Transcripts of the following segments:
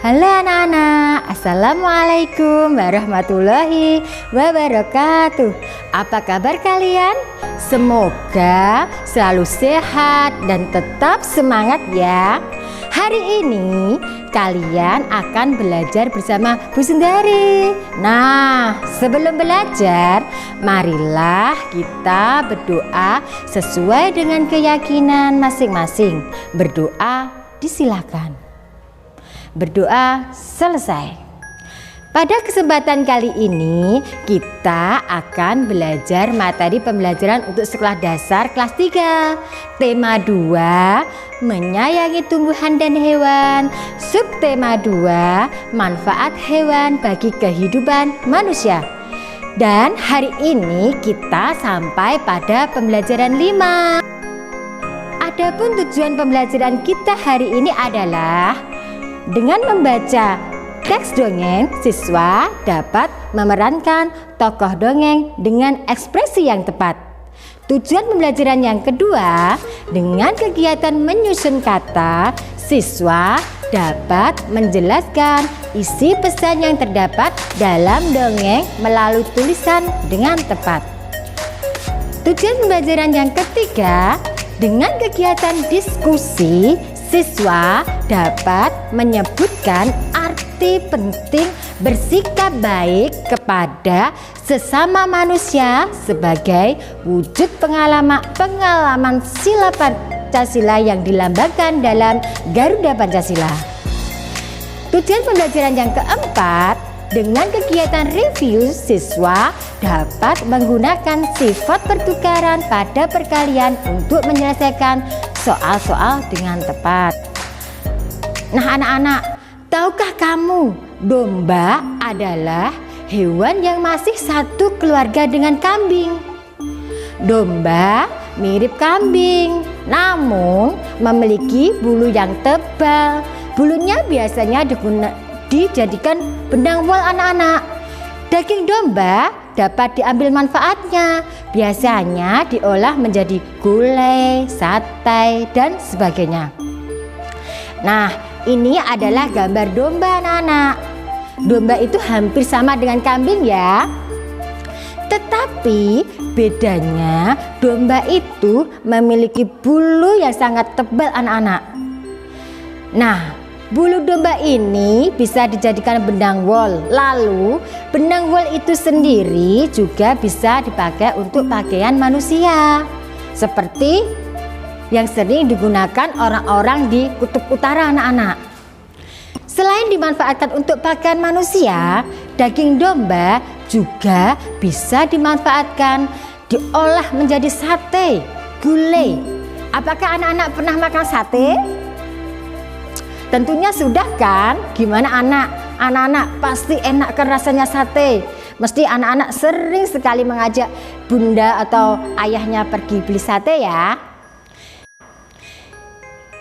Halo anak-anak, Assalamualaikum warahmatullahi wabarakatuh. Apa kabar kalian? Semoga selalu sehat dan tetap semangat ya. Hari ini kalian akan belajar bersama Bu Sundari. Nah, sebelum belajar, marilah kita berdoa sesuai dengan keyakinan masing-masing. Berdoa disilakan. Berdoa selesai. Pada kesempatan kali ini kita akan belajar materi pembelajaran untuk sekolah dasar kelas 3. Tema 2, menyayangi tumbuhan dan hewan. Subtema 2, manfaat hewan bagi kehidupan manusia. Dan hari ini kita sampai pada pembelajaran 5. Adapun tujuan pembelajaran kita hari ini adalah dengan membaca teks dongeng, siswa dapat memerankan tokoh dongeng dengan ekspresi yang tepat. Tujuan pembelajaran yang kedua, dengan kegiatan menyusun kata, siswa dapat menjelaskan isi pesan yang terdapat dalam dongeng melalui tulisan dengan tepat. Tujuan pembelajaran yang ketiga, dengan kegiatan diskusi, siswa dapat menyebutkan arti penting bersikap baik kepada sesama manusia sebagai wujud pengalaman sila Pancasila yang dilambangkan dalam Garuda Pancasila. Tujuan pembelajaran yang keempat, dengan kegiatan review, siswa dapat menggunakan sifat pertukaran pada perkalian untuk menyelesaikan soal-soal dengan tepat. Nah anak-anak, tahukah kamu domba adalah hewan yang masih satu keluarga dengan kambing? Domba mirip kambing, namun memiliki bulu yang tebal. Bulunya biasanya dijadikan benang wol anak-anak. Daging domba dapat diambil manfaatnya, biasanya diolah menjadi gulai, sate, dan sebagainya. Nah, ini adalah gambar domba anak-anak. Domba itu hampir sama dengan kambing ya. Tetapi bedanya domba itu memiliki bulu yang sangat tebal anak-anak. Nah, bulu domba ini bisa dijadikan benang wol. Lalu benang wol itu sendiri juga bisa dipakai untuk pakaian manusia, seperti yang sering digunakan orang-orang di kutub utara anak-anak. Selain dimanfaatkan untuk pakaian manusia, daging domba juga bisa dimanfaatkan diolah menjadi sate, gulai. Apakah anak-anak pernah makan sate? Tentunya sudah kan? Gimana anak-anak pasti enak kan rasanya sate. Mesti anak-anak sering sekali mengajak bunda atau ayahnya pergi beli sate ya.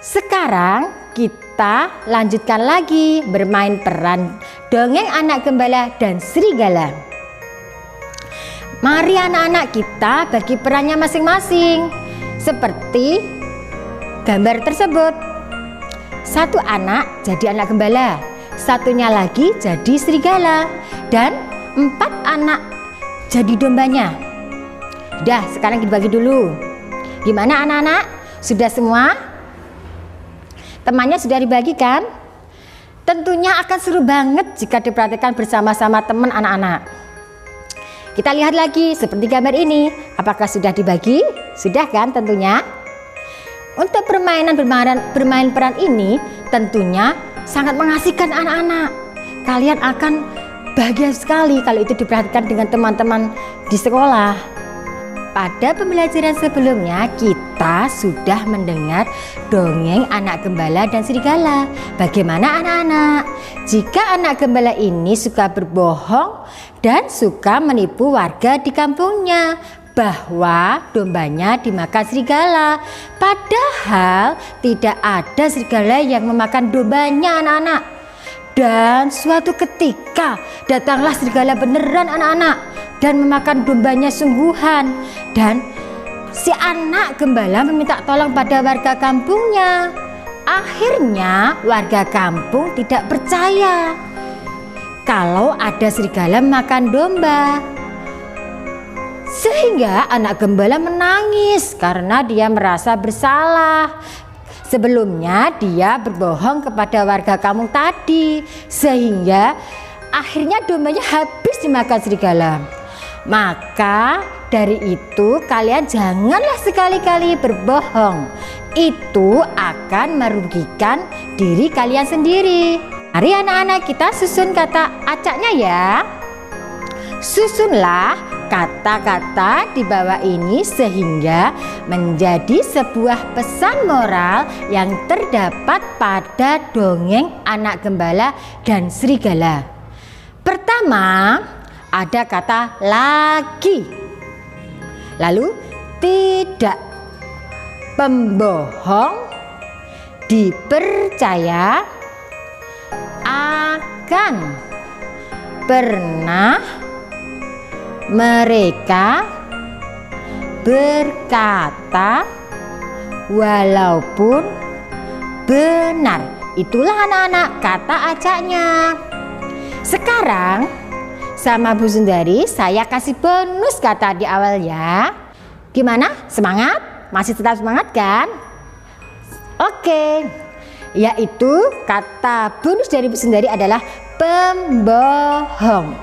Sekarang kita lanjutkan lagi bermain peran dongeng anak gembala dan serigala. Mari anak-anak kita bagi perannya masing-masing seperti gambar tersebut. Satu anak jadi anak gembala, satunya lagi jadi serigala, dan 4 anak jadi dombanya. Udah, sekarang dibagi dulu. Gimana anak-anak? Sudah semua? Temannya sudah dibagikan? Tentunya akan seru banget jika diperhatikan bersama-sama teman anak-anak. Kita lihat lagi seperti gambar ini. Apakah sudah dibagi? Sudah kan tentunya? Untuk bermain peran ini tentunya sangat mengasihkan anak-anak. Kalian akan bahagia sekali kalau itu diperhatikan dengan teman-teman di sekolah. Pada pembelajaran sebelumnya kita sudah mendengar dongeng anak gembala dan serigala. Bagaimana anak-anak? Jika anak gembala ini suka berbohong dan suka menipu warga di kampungnya bahwa dombanya dimakan serigala, padahal tidak ada serigala yang memakan dombanya anak-anak. Dan suatu ketika datanglah serigala beneran anak-anak dan memakan dombanya sungguhan, dan si anak gembala meminta tolong pada warga kampungnya. Akhirnya warga kampung tidak percaya kalau ada serigala makan domba. Sehingga anak gembala menangis karena dia merasa bersalah. Sebelumnya dia berbohong kepada warga kampung tadi, sehingga akhirnya dombanya habis dimakan serigala. Maka dari itu kalian janganlah sekali-kali berbohong. Itu akan merugikan diri kalian sendiri. Mari anak-anak, kita susun kata acaknya ya. Susunlah kata-kata di bawah ini sehingga menjadi sebuah pesan moral yang terdapat pada dongeng Anak Gembala dan Serigala. Pertama, ada kata lagi. Lalu tidak. Pembohong dipercaya akan pernah mereka berkata walaupun benar. Itulah anak-anak kata acaknya. Sekarang sama Bu Sundari saya kasih bonus kata di awal ya. Gimana? Semangat? Masih tetap semangat kan? Oke. Yaitu kata bonus dari Bu Sundari adalah pembohong.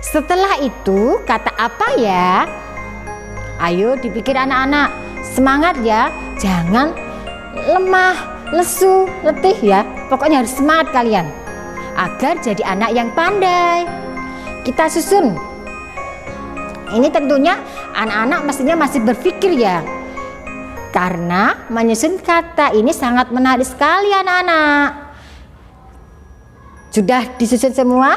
Setelah itu kata apa ya? Ayo dipikir anak-anak. Semangat ya. Jangan lemah, lesu, letih ya. Pokoknya harus semangat kalian agar jadi anak yang pandai. Kita susun. Ini tentunya anak-anak mestinya masih berpikir ya. Karena menyusun kata ini sangat menarik sekali anak-anak. Sudah disusun semua?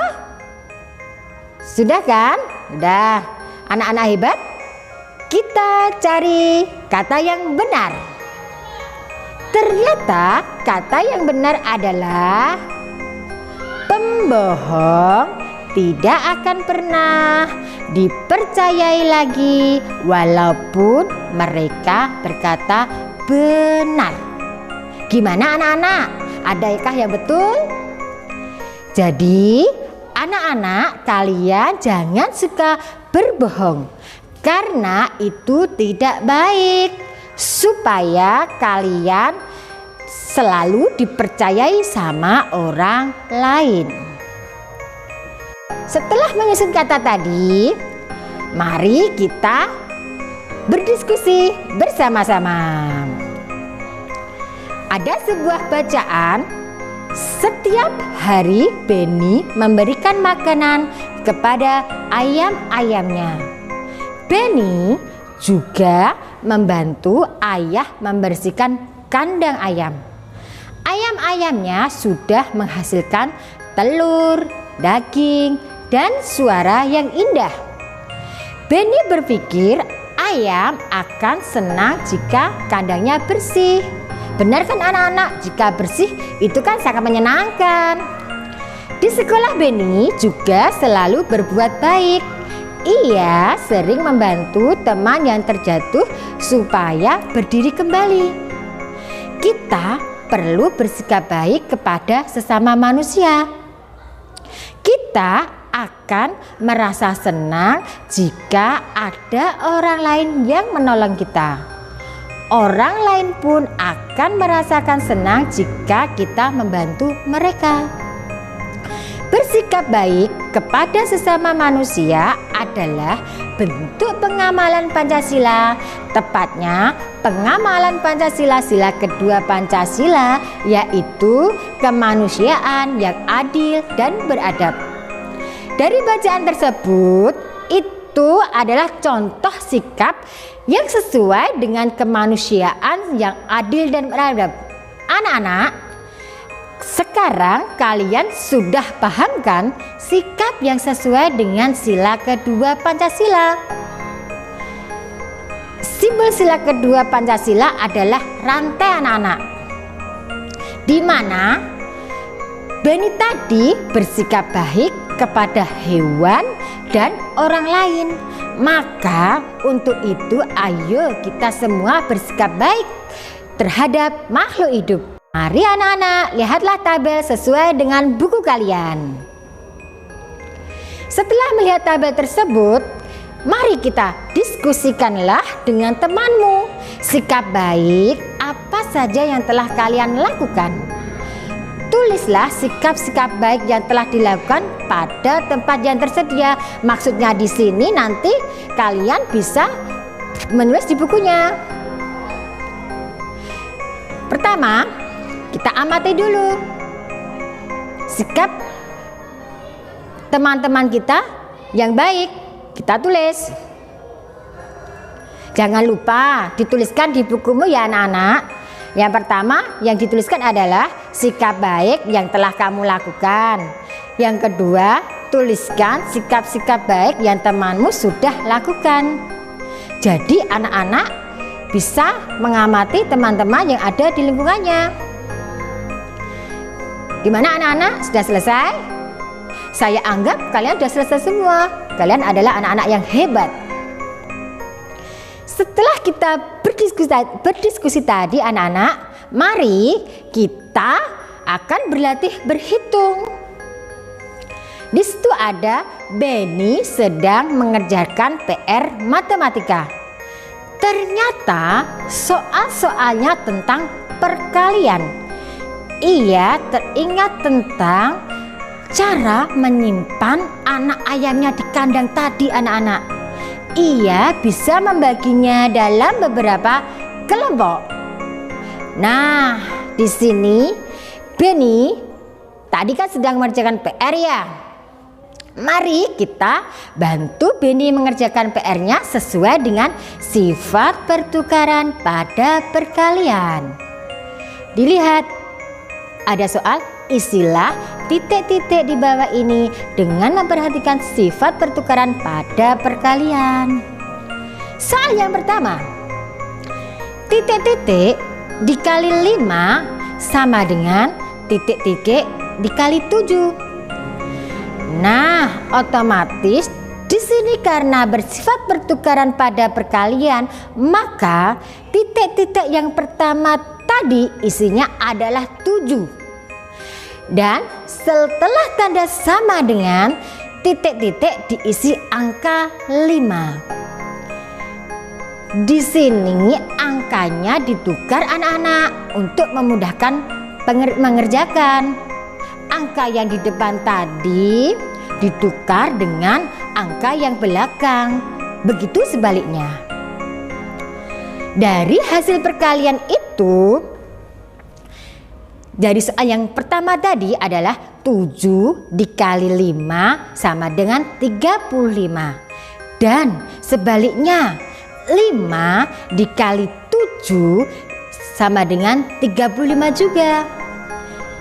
Sudah kan? Sudah. Anak-anak hebat. Kita cari kata yang benar. Ternyata kata yang benar adalah pembohong tidak akan pernah dipercayai lagi walaupun mereka berkata benar. Gimana anak-anak? Adakah yang betul? Jadi anak-anak, kalian jangan suka berbohong karena itu tidak baik, supaya kalian selalu dipercayai sama orang lain. Setelah menyusun kata tadi, mari kita berdiskusi bersama-sama. Ada sebuah bacaan, setiap hari Benny memberikan makanan kepada ayam-ayamnya. Benny juga membantu ayah membersihkan kandang ayam. Ayam-ayamnya sudah menghasilkan telur, daging, dan suara yang indah. Benny berpikir ayam akan senang jika kandangnya bersih. Benar kan anak-anak? Jika bersih itu kan sangat menyenangkan. Di sekolah Benny juga selalu berbuat baik. Ia sering membantu teman yang terjatuh supaya berdiri kembali. Kita perlu bersikap baik kepada sesama manusia. Kita akan merasa senang jika ada orang lain yang menolong kita. Orang lain pun akan merasakan senang jika kita membantu mereka. Bersikap baik kepada sesama manusia adalah bentuk pengamalan Pancasila. Tepatnya pengamalan Pancasila, sila kedua Pancasila, yaitu kemanusiaan yang adil dan beradab. Dari bacaan tersebut, itu adalah contoh sikap yang sesuai dengan kemanusiaan yang adil dan beradab. Anak-anak, sekarang kalian sudah paham kan sikap yang sesuai dengan sila kedua Pancasila? Simbol sila kedua Pancasila adalah rantai anak-anak, di mana Benny tadi bersikap baik kepada hewan dan orang lain. Maka untuk itu ayo kita semua bersikap baik terhadap makhluk hidup. Mari anak-anak, lihatlah tabel sesuai dengan buku kalian. Setelah melihat tabel tersebut, mari kita diskusikanlah dengan temanmu. Sikap baik apa saja yang telah kalian lakukan. Tulislah sikap-sikap baik yang telah dilakukan pada tempat yang tersedia. Maksudnya di sini nanti kalian bisa menulis di bukunya. Pertama, kita amati dulu sikap teman-teman kita yang baik. Kita tulis. Jangan lupa dituliskan di bukumu ya anak-anak. Yang pertama yang dituliskan adalah sikap baik yang telah kamu lakukan. Yang kedua, tuliskan sikap-sikap baik yang temanmu sudah lakukan. Jadi anak-anak bisa mengamati teman-teman yang ada di lingkungannya. Gimana anak-anak? Sudah selesai? Saya anggap kalian sudah selesai semua. Kalian adalah anak-anak yang hebat. Setelah kita berdiskusi tadi anak-anak, mari kita akan berlatih berhitung. Di situ ada Benny sedang mengerjakan PR matematika. Ternyata soal-soalnya tentang perkalian. Ia teringat tentang cara menyimpan anak ayamnya di kandang tadi anak-anak. Ia bisa membaginya dalam beberapa kelompok. Nah, di sini Benny tadi kan sedang mengerjakan PR ya. Mari kita bantu Benny mengerjakan PR-nya sesuai dengan sifat pertukaran pada perkalian. Dilihat, ada soal isilah titik-titik di bawah ini dengan memperhatikan sifat pertukaran pada perkalian. Soal yang pertama, titik-titik dikali 5 sama dengan titik-titik dikali 7. Nah, otomatis di sini karena bersifat pertukaran pada perkalian, maka titik-titik yang pertama tadi isinya adalah 7. Dan setelah tanda sama dengan titik-titik diisi angka 5. Di sini angkanya ditukar anak-anak untuk memudahkan mengerjakan. Angka yang di depan tadi ditukar dengan angka yang belakang. Begitu sebaliknya. Dari hasil perkalian itu, dari soal yang pertama tadi adalah 7 dikali 5 sama dengan 35. Dan sebaliknya 5 dikali 7 sama dengan 35 juga.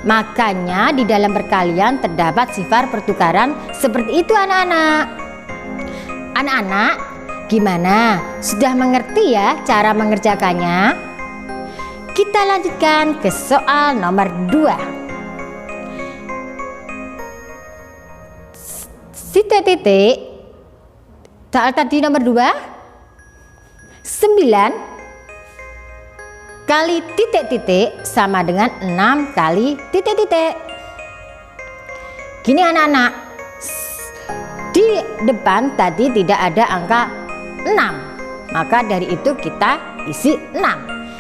Makanya di dalam perkalian terdapat sifat pertukaran seperti itu anak-anak. Anak-anak, gimana? Sudah mengerti ya cara mengerjakannya? Kita lanjutkan ke soal nomor 2. Titik-titik. Soal tadi nomor 2. 9 kali titik-titik sama dengan 6 kali titik-titik. Gini anak-anak, di depan tadi tidak ada angka 6, maka dari itu kita isi 6.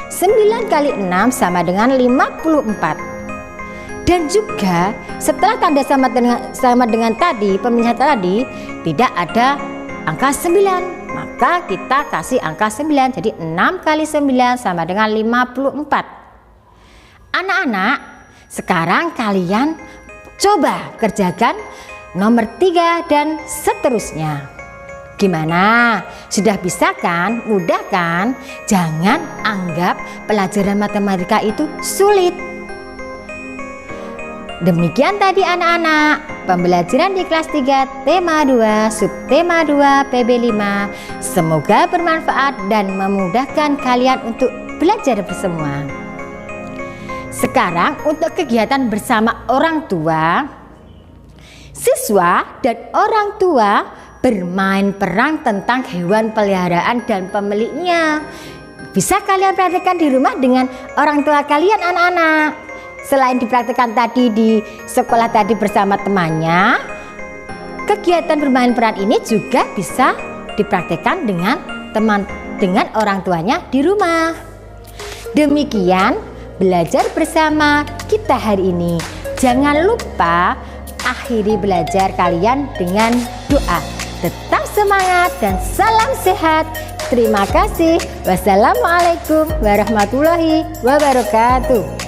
9 kali 6 sama dengan 54. Dan juga setelah tanda sama dengan tadi, pemilihan tadi tidak ada angka 9. Maka kita kasih angka 9, jadi 6 kali 9 sama dengan 54. Anak-anak, sekarang kalian coba kerjakan nomor 3 dan seterusnya. Gimana? Sudah bisa kan? Mudah kan? Jangan anggap pelajaran matematika itu sulit. Demikian tadi anak-anak, pembelajaran di kelas 3 tema 2 subtema 2 PB5. Semoga bermanfaat dan memudahkan kalian untuk belajar bersama. Sekarang untuk kegiatan bersama orang tua, siswa dan orang tua bermain peran tentang hewan peliharaan dan pemiliknya. bisa kalian praktekkan di rumah dengan orang tua kalian anak-anak. Selain dipraktekkan tadi di sekolah tadi bersama temannya, kegiatan bermain peran ini juga bisa dipraktekkan dengan orang tuanya di rumah. Demikian belajar bersama kita hari ini. Jangan lupa akhiri belajar kalian dengan doa. Tetap semangat dan salam sehat. Terima kasih. Wassalamualaikum warahmatullahi wabarakatuh.